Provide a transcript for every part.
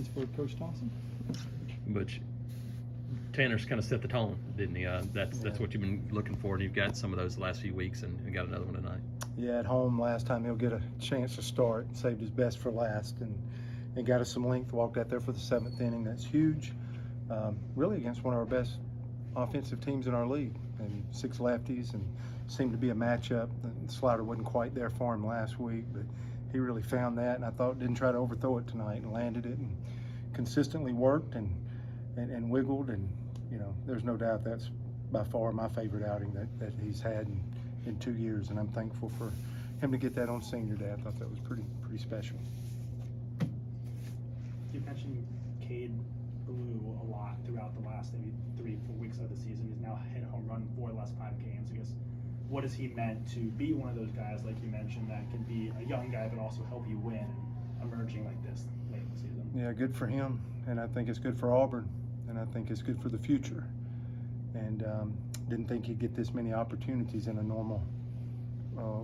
For Coach Thompson. Butch, Tanner's kind of set the tone, didn't he? That's what you've been looking for, and you've got some of those the last few weeks, and got another one tonight. Yeah, at home last time he'll get a chance to start. Saved his best for last, and got us some length. Walked out there for the 7th inning. That's huge. Really against one of our best offensive teams in our league, and 6 lefties, and seemed to be a matchup. The slider wasn't quite there for him last week, but he really found that, and I thought didn't try to overthrow it tonight and landed it and consistently worked and wiggled, and there's no doubt that's by far my favorite outing that he's had in 2 years, and I'm thankful for him to get that on senior day. I thought that was pretty special. You mentioned Cade Blue a lot throughout the last maybe 3-4 weeks of the season. He's now hit a home run 4 of the last 5 games. I guess, what has he meant to be one of those guys, like you mentioned, that can be a young guy but also help you win, emerging like this late in the season? Yeah, good for him, and I think it's good for Auburn, and I think it's good for the future. And didn't think he'd get this many opportunities in a normal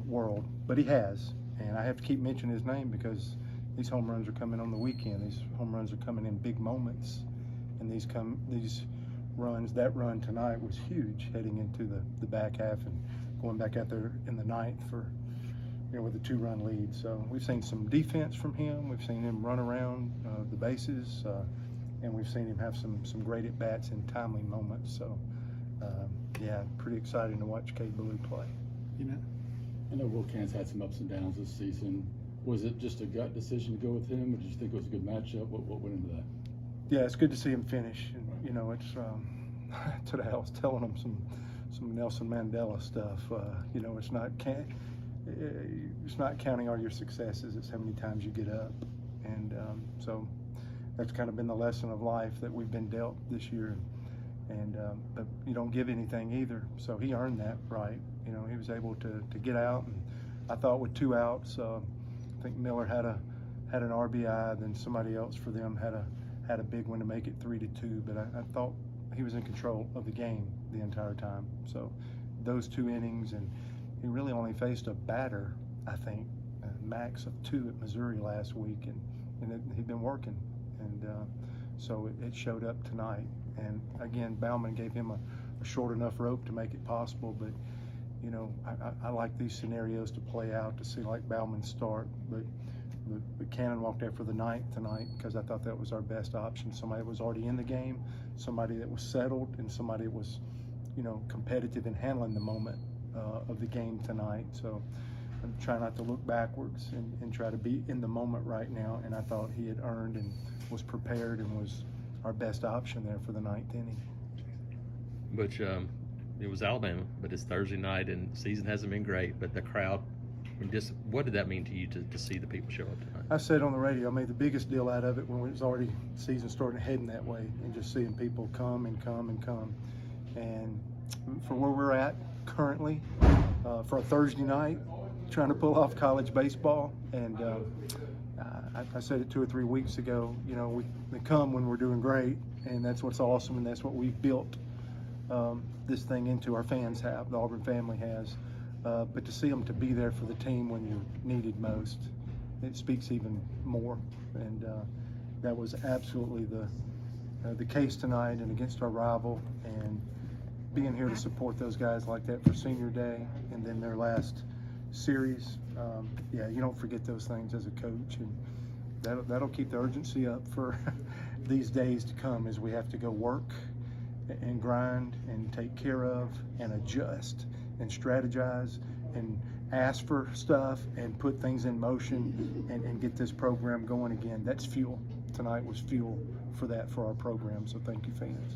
world, but he has. And I have to keep mentioning his name because these home runs are coming on the weekend. These home runs are coming in big moments, and these runs. That run tonight was huge, heading into the back half and going back out there in the 9th for with a 2-run lead. So we've seen some defense from him. We've seen him run around the bases, and we've seen him have some great at bats in timely moments. So yeah, pretty exciting to watch Cade Blue play. I know Wilcan's had some ups and downs this season. Was it just a gut decision to go with him, or did you think it was a good matchup? What went into that? Yeah, it's good to see him finish. And, it's today I was telling him some Nelson Mandela stuff. It's not counting all your successes. It's how many times you get up. And so that's kind of been the lesson of life that we've been dealt this year. And but you don't give anything either. So he earned that right. He was able to get out, and I thought with 2 outs, I think Miller had an RBI, then somebody else for them had a big one to make it 3-2. But I thought he was in control of the game the entire time. So those 2 innings, and he really only faced a batter, I think, max of 2 at Missouri last week, and he'd been working, and so it showed up tonight. And again, Bauman gave him a short enough rope to make it possible, but I like these scenarios to play out, to see like Bauman start, but Cannon walked out for the 9th tonight because I thought that was our best option. Somebody that was already in the game, somebody that was settled, and somebody that was competitive in handling the moment of the game tonight. So I'm trying not to look backwards and try to be in the moment right now, and I thought he had earned and was prepared and was our best option there for the 9th inning. Butch, it was Alabama, but it's Thursday night, and the season hasn't been great, but the crowd, what did that mean to you to see the people show up tonight? I said on the radio, I made the biggest deal out of it when it was already season starting heading that way, and just seeing people come and come and come. And for where we're at currently, for a Thursday night, trying to pull off college baseball, and I said it 2 or 3 weeks ago, they come when we're doing great, and that's what's awesome, and that's what we've built this thing into. Our fans have, the Auburn family has, but to see them to be there for the team when you're needed most, it speaks even more. And that was absolutely the case tonight, and against our rival, and being here to support those guys like that for senior day and then their last series. Yeah, you don't forget those things as a coach, and that'll keep the urgency up for these days to come, as we have to go work and grind and take care of and adjust and strategize and ask for stuff and put things in motion and get this program going again. That's fuel. Tonight was fuel for that, for our program. So thank you, fans.